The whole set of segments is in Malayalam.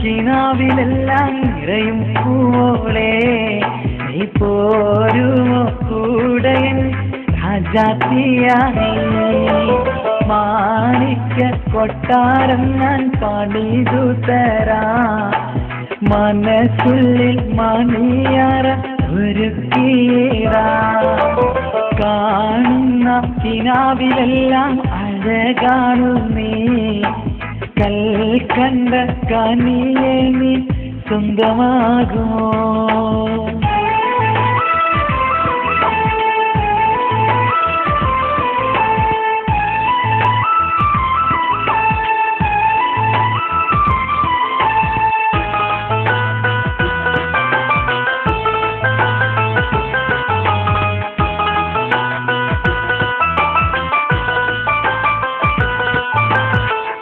കിനാവിലെല്ലാം നിറയും പൂവോളെ നീ പോരുമോ കൂടയൻ രാജാത്തിയായി മാണിക്യ കൊട്ടാരം ഞാൻ പണിതു തരാം മനസ്സുള്ളിൽ മണിയറ ഒരുക്കിയിടാം കാണുന്ന കിനാവിലെല്ലാം അഴകാണു നീ കൽക്കണ്ട കനിയെ നീ സ്വന്തമാകുമോ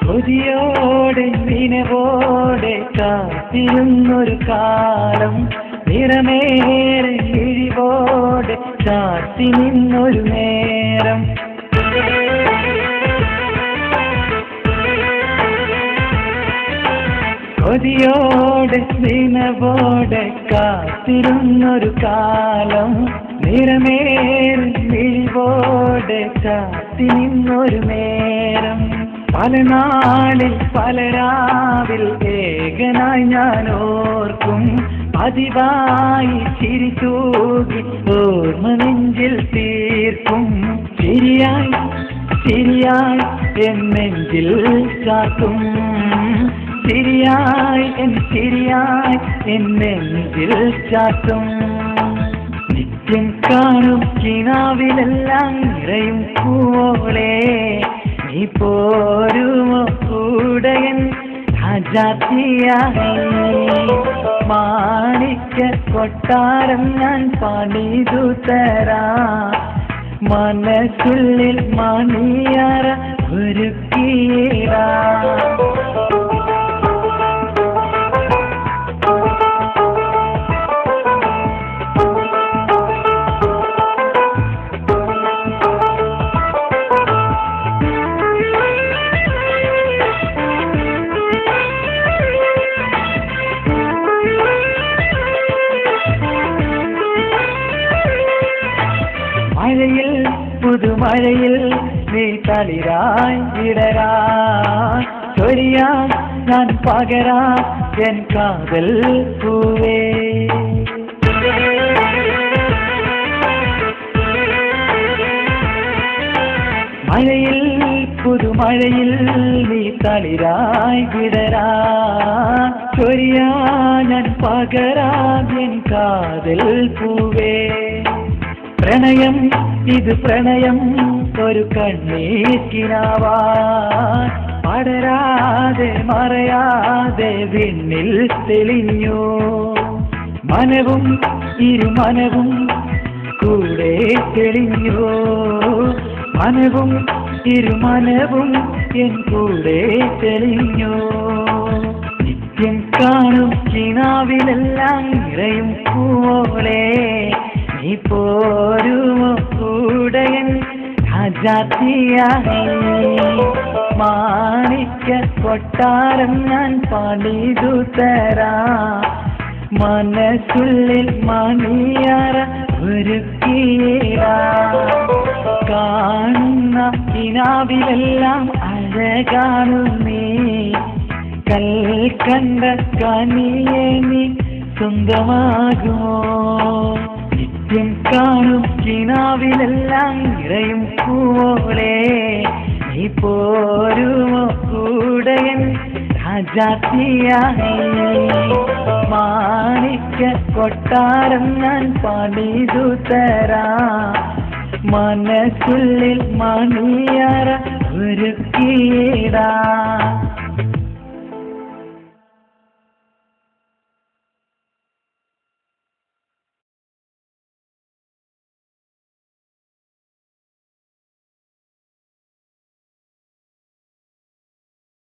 കൊതിയോടെ നിനവോടെ കാത്തിരുന്നൊരു കാലം നിറമേറെ കിഴിവോടെ ചാത്തി നിന്നൊരു നേരം കൊതിയോടെ നിനവോടെ കാത്തിരുന്നൊരു കാലം നിറമേറെ കിഴിവോടെ ചാത്തി നിന്നൊരു നേരം പല നാളിൽ പല രാവിൽ ഏകനായി ഞാൻ ഓർക്കും പതിവായി ചിരി തൂകി ഓർമ്മ നെഞ്ചിൽ തീർക്കും ചിരിയായി ചിരിയായി എൻ നെഞ്ചിൽ ചാത്തും ചിരിയായി എൻ നെഞ്ചിൽ ചാത്തും നിത്യം കാണും കിനാവിലെല്ലാം നിറയും പൂവോളെ നീ പോരുമോ കൂടയൻ രാജാത്തിയായി മാണിക്യ കൊട്ടാരം ഞാൻ പണിതു തരാം മനസ്സുള്ളിൽ മണിയറ ഒരുക്കിയിടാം മഴയിൽ പുതുമഴയിൽ നീ തളിരായി വിടരാ ചൊരിയാ ഞാൻ പകരാ എൻ കാതൽ പൂവേ മഴയിൽ പുതുമഴയിൽ നീ തളിരായി വിടരാ ചൊരിയാ ഞാൻ പകരാ എൻ കാതൽ പൂവേ പ്രണയം ഇത് പ്രണയം ഒരു കണ്ണീക്കിനാവാൻ പടരാതെ മറയാതെ വിണ്ണിൽ തെളിഞ്ഞു മനവും ഇരുമനവും കൂടെ തെളിഞ്ഞു മനവും ഇരുമനവും എൻ കൂടെ തെളിഞ്ഞു നിത്യം കാണും കിനാവിലെല്ലാം നിറയും പൂവോളെ നീ പോരുമോ കൂടയൻ രാജാത്തിയായി മാണിക്യ കൊട്ടാരം ഞാൻ പണിതു തരാം മനസ്സുള്ളിൽ മണിയറ ഒരുക്കിയിടാം കാണുന്ന കിനാവിലെല്ലാം അഴകാണു നീ കൽക്കണ്ട കനിയെ നീ സ്വന്തമാകുമോ നിത്യം കാണും കിനാവിലെല്ലാം നിറയും പൂവോളെ നീ പോരുമോ കൂടയൻ രാജാത്തിയായി മാണിക്യ കൊട്ടാരം ഞാൻ പണിതു തരാം മനസ്സുള്ളിൽ മണിയറ ഒരുക്കിയിടാം